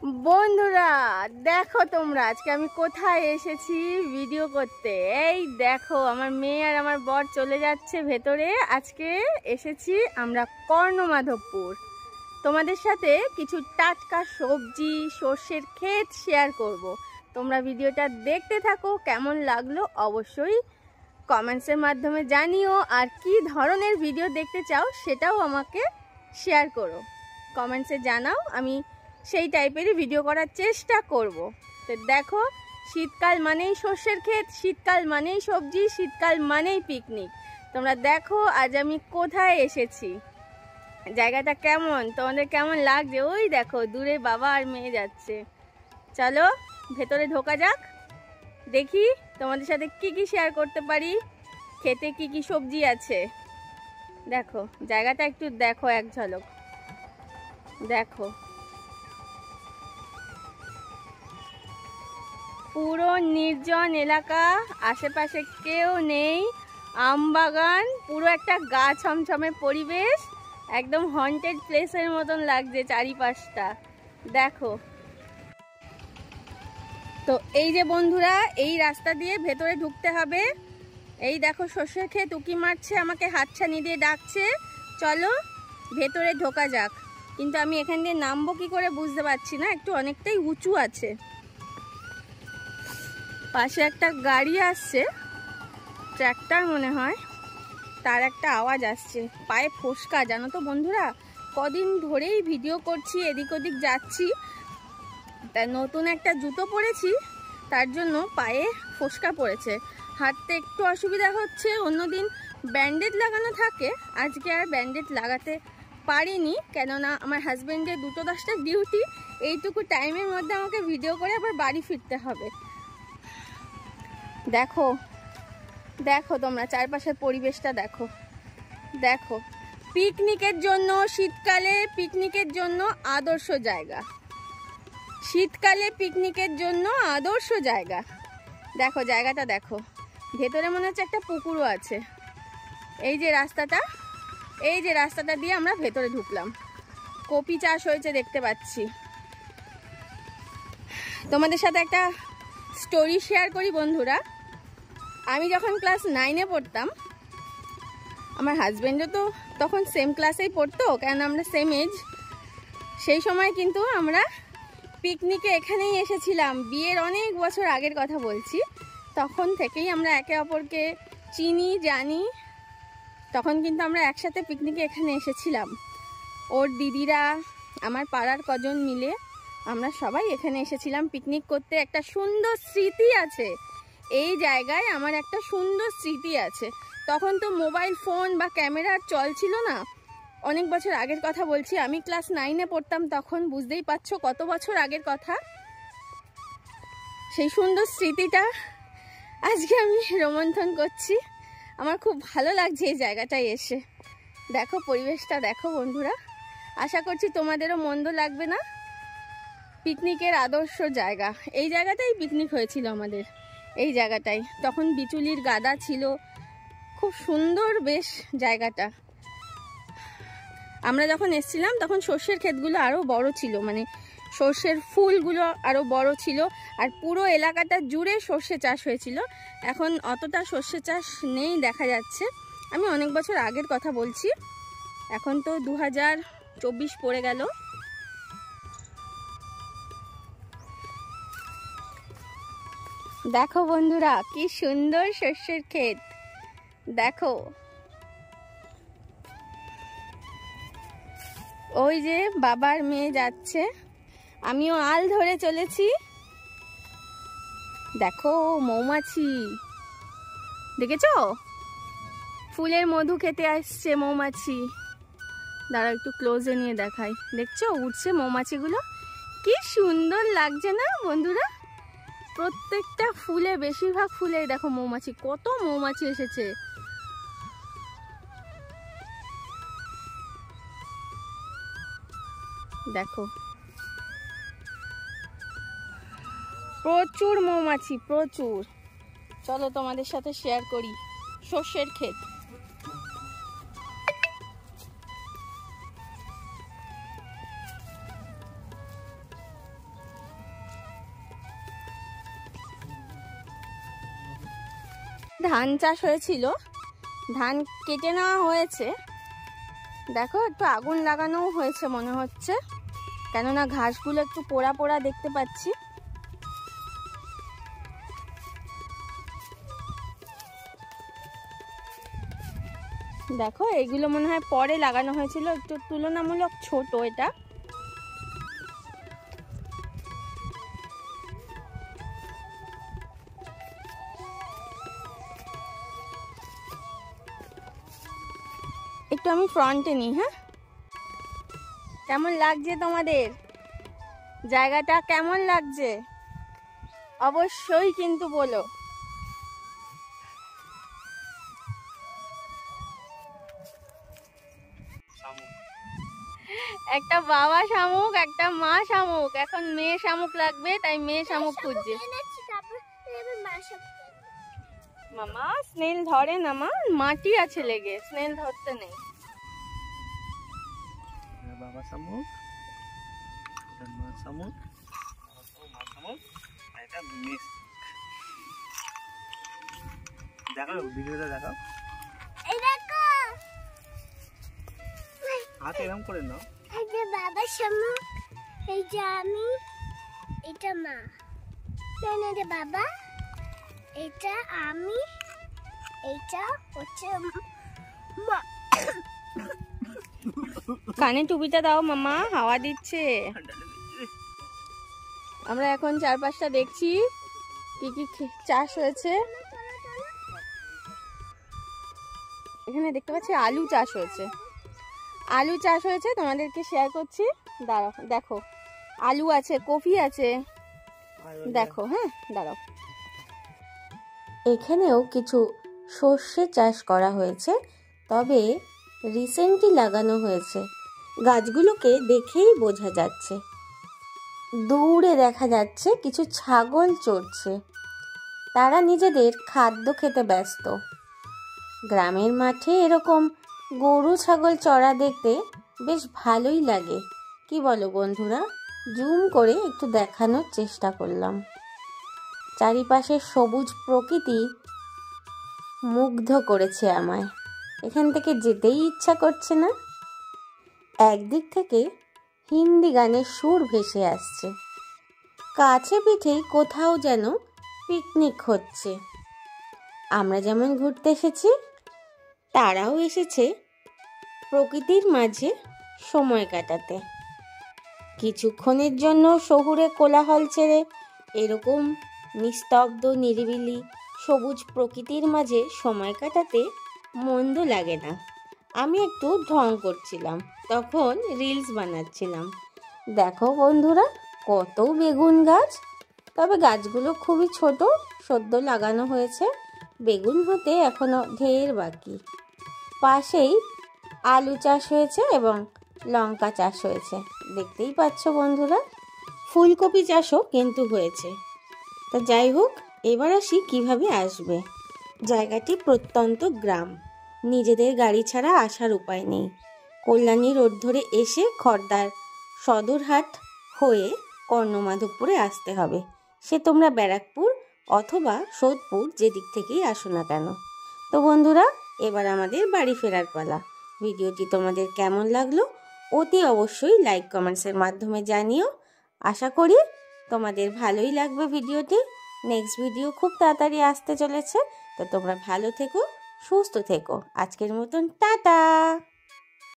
বন্ধুরা দেখো তোমরা আজকে আমি কোথায় এসেছি ভিডিও করতে। এই দেখো আমার মেয়ে আর আমার বর চলে যাচ্ছে ভেতরে। আজকে এসেছি আমরা কর্ণমাধবপুর। তোমাদের সাথে কিছু টাটকা সবজি সর্ষের ক্ষেত শেয়ার করব। তোমরা ভিডিওটা দেখতে থাকো, কেমন লাগলো অবশ্যই কমেন্টসের মাধ্যমে জানিও। আর কি ধরনের ভিডিও দেখতে চাও সেটাও আমাকে শেয়ার করো, কমেন্টসে জানাও, আমি সেই টাইপেরই ভিডিও করার চেষ্টা করব। তো দেখো, শীতকাল মানেই সর্ষের ক্ষেত, শীতকাল মানেই সবজি, শীতকাল মানেই পিকনিক। তোমরা দেখো আজ আমি কোথায় এসেছি, জায়গাটা কেমন, তোমাদের কেমন লাগছে। ওই দেখো দূরে বাবা আর মেয়ে যাচ্ছে। চলো ভেতরে ঢোকা যাক, দেখি তোমাদের সাথে কি কি শেয়ার করতে পারি, খেতে কি কি সবজি আছে। দেখো জায়গাটা একটু দেখো, এক ঝলক দেখো। পুরো নির্জন এলাকা, আশেপাশে কেউ নেই, আম বাগান, পুরো একটা গা ছমছমে পরিবেশ, একদম হন্টেড প্লেসের মতন লাগছে চারিপাশটা। দেখো তো এই যে বন্ধুরা, এই রাস্তা দিয়ে ভেতরে ঢুকতে হবে। এই দেখো সর্ষের ক্ষেত, উকি মারছে, আমাকে হাতছানি দিয়ে ডাকছে, চলো ভেতরে ঢোকা যাক। কিন্তু আমি এখান দিয়ে নামবো কি করে বুঝতে পারছি না, একটু অনেকটাই উঁচু আছে। পাশে একটা গাড়ি আসছে, ট্র্যাক্টর মনে হয়, তার একটা আওয়াজ আসছে। পায়ে ফোসকা, জানো তো বন্ধুরা, কদিন ধরেই ভিডিও করছি, এদিক ওদিক যাচ্ছি, তাই নতুন একটা জুতো পরেছি, তার জন্য পায়ে ফোসকা পড়েছে, হাঁটতে একটু অসুবিধা হচ্ছে। অন্যদিন ব্যান্ডেজ লাগানো থাকে, আজকে আর ব্যান্ডেজ লাগাতে পারিনি, কেননা আমার হাজব্যান্ডের 2:10টা ডিউটি। এইটুকু টাইমের মধ্যে আমাকে ভিডিও করে আবার বাড়ি ফিরতে হবে। দেখো দেখো তোমরা চারপাশের পরিবেশটা দেখো। দেখো পিকনিকের জন্য, শীতকালে পিকনিকের জন্য আদর্শ জায়গা, শীতকালে পিকনিকের জন্য আদর্শ জায়গা। দেখো জায়গাটা দেখো, ভেতরে মনে হচ্ছে একটা পুকুরও আছে। এই যে রাস্তাটা, এই যে রাস্তাটা দিয়ে আমরা ভেতরে ঢুকলাম। কপি চাষ হয়েছে দেখতে পাচ্ছি। তোমাদের সাথে একটা স্টোরি শেয়ার করি বন্ধুরা। আমি যখন ক্লাস 9-এ পড়তাম, আমার হাজব্যান্ডও তো তখন সেম ক্লাসেই পড়তো, কেন আমরা সেম এজ। সেই সময় কিন্তু আমরা পিকনিকে এখানেই এসেছিলাম, বিয়ের অনেক বছর আগের কথা বলছি। তখন থেকেই আমরা একে অপরকে চিনি, জানি। তখন কিন্তু আমরা একসাথে পিকনিকে এখানে এসেছিলাম, ওর দিদিরা, আমার পাড়ার কজন মিলে আমরা সবাই এখানে এসেছিলাম পিকনিক করতে। একটা সুন্দর স্মৃতি আছে এই জায়গায়, আমার একটা সুন্দর স্মৃতি আছে। তখন তো মোবাইল ফোন বা ক্যামেরার চল ছিল না, অনেক বছর আগের কথা বলছি। আমি ক্লাস 9-এ পড়তাম তখন, বুঝতেই পারছো কত বছর আগের কথা। সেই সুন্দর স্মৃতিটা আজকে আমি রোমন্থন করছি। আমার খুব ভালো লাগছে এই জায়গাটায় এসে। দেখো পরিবেশটা দেখো বন্ধুরা, আশা করছি তোমাদেরও মন্দ লাগবে না। পিকনিকের আদর্শ জায়গা, এই জায়গাটাই পিকনিক হয়েছিল আমাদের, এই জায়গাটাই। তখন বিচুলির গাদা ছিল, খুব সুন্দর বেশ জায়গাটা। আমরা যখন এসেছিলাম তখন সর্ষের ক্ষেতগুলো আরও বড় ছিল, মানে সর্ষের ফুলগুলো আরও বড় ছিল, আর পুরো এলাকাটা জুড়ে সর্ষে চাষ হয়েছিল। এখন অতটা সর্ষে চাষ নেই দেখা যাচ্ছে। আমি অনেক বছর আগের কথা বলছি, এখন তো 2024 পড়ে গেল। দেখো বন্ধুরা কি সুন্দর সর্ষের ক্ষেত, দেখো ওই যে বাবার মেয়ে যাচ্ছে, আমিও আল ধরে চলেছি। দেখো মৌমাছি, দেখেছো ফুলের মধু খেতে আসছে মৌমাছি। দাঁড়া একটু ক্লোজে নিয়ে দেখাই, দেখছো উঠছে মৌমাছিগুলো, কি সুন্দর লাগছে না বন্ধুরা। প্রত্যেকটা ফুলে, বেশিরভাগ ফুলে দেখো মৌমাছি, কত মৌমাছি এসেছে। দেখো প্রচুর মৌমাছি, প্রচুর। চলো তোমাদের সাথে শেয়ার করি সর্ষের ক্ষেত। ধান চাষ হয়েছিল, ধান কেটে নেওয়া হয়েছে। দেখো একটু আগুন লাগানোও হয়েছে মনে হচ্ছে, কেননা ঘাসগুলো একটু পোড়া পোড়া দেখতে পাচ্ছি। দেখো এইগুলো মনে হয় পরে লাগানো হয়েছিল, একটু তুলনামূলক ছোট এটা। একটু আমি ফ্রন্টে নিই। হ্যাঁ, কেমন লাগছে তোমাদের? জায়গাটা কেমন লাগছে অবশ্যই কিন্তু বলো। একটা বাবা শামুক, একটা মা শামুক। এখন মেয়ে শামুক লাগবে, তাই মেয়ে শামুক খুঁজছে। মামা স্নেল ধরে না, মা মাটি আছে লেগে, স্নেল ধরতে নেই। বাবা শামুক, মা শামুক, মা শামুক, এটা মিক্স। দেখাও ভিডিওটা, দেখাও। এই দেখো, হাতে এরকম করে নাও। এই যে বাবা শামুক, এই যে আমি, এটা মা, এটা বাবা, এটা আমি, এটা হচ্ছে মা। কানে টুপিটা দাও মামা, হাওয়া দিচ্ছে। আমরা এখন চারপাশটা দেখছি কি কি চাষ হয়েছে। এখানে দেখতে পাচ্ছি আলু চাষ হয়েছে, আলু চাষ হয়েছে, তোমাদেরকে শেয়ার করছি। দাঁড়াও, দেখো আলু আছে, কফি আছে, দেখো। হ্যাঁ দাঁড়াও, এখানেও কিছু সর্ষে চাষ করা হয়েছে, তবে রিসেন্টলি লাগানো হয়েছে। গাছগুলোকে দেখেই বোঝা যাচ্ছে। দূরে দেখা যাচ্ছে কিছু ছাগল চড়ছে, তারা নিজেদের খাদ্য খেতে ব্যস্ত। গ্রামের মাঠে এরকম গরু ছাগল চড়া দেখতে বেশ ভালোই লাগে, কি বলো বন্ধুরা? জুম করে একটু দেখানোর চেষ্টা করলাম। চারিপাশের সবুজ প্রকৃতি মুগ্ধ করেছে আমায়, এখান থেকে যেতেই ইচ্ছা করছে না। একদিক থেকে হিন্দি গানের সুর ভেসে আসছে, কাছে পিঠেই কোথাও যেন পিকনিক হচ্ছে। আমরা যেমন ঘুরতে এসেছি, তারাও এসেছে প্রকৃতির মাঝে সময় কাটাতে। কিছুক্ষণের জন্য শহুরে কোলাহল ছেড়ে এরকম নিস্তব্ধ নিরিবিলি সবুজ প্রকৃতির মাঝে সময় কাটাতে মন্দ লাগে না। আমি একটু ঢং করছিলাম, তখন রিলস বানাচ্ছিলাম। দেখো বন্ধুরা, কত বেগুন গাছ, তবে গাছগুলো খুবই ছোট, সদ্য লাগানো হয়েছে, বেগুন হতে এখনো ঢের বাকি। পাশেই আলু চাষ হয়েছে এবং লঙ্কা চাষ হয়েছে, দেখতেই পাচ্ছ বন্ধুরা। ফুলকপি চাষও কিন্তু হয়েছে। তা যাই হোক, এবার আসি কিভাবে আসবে। জায়গাটি প্রত্যন্ত গ্রাম, নিজেদের গাড়ি ছাড়া আসার উপায় নেই। কল্যাণী রোড ধরে এসে খড়দার সদরহাট হয়ে কর্ণমাধবপুরে আসতে হবে। সে তোমরা ব্যারাকপুর অথবা সোদপুর যেদিক থেকেই আসো না কেন। তো বন্ধুরা, এবার আমাদের বাড়ি ফেরার পালা। ভিডিওটি তোমাদের কেমন লাগলো অতি অবশ্যই লাইক কমেন্টসের মাধ্যমে জানিও। আশা করি তোমাদের ভালোই লাগবে ভিডিওটি। নেক্সট ভিডিও খুব তাড়াতাড়ি আসতে চলেছে, তো তোমরা ভালো থেকো, সুস্থ থেকো। আজকের মতন টাটা।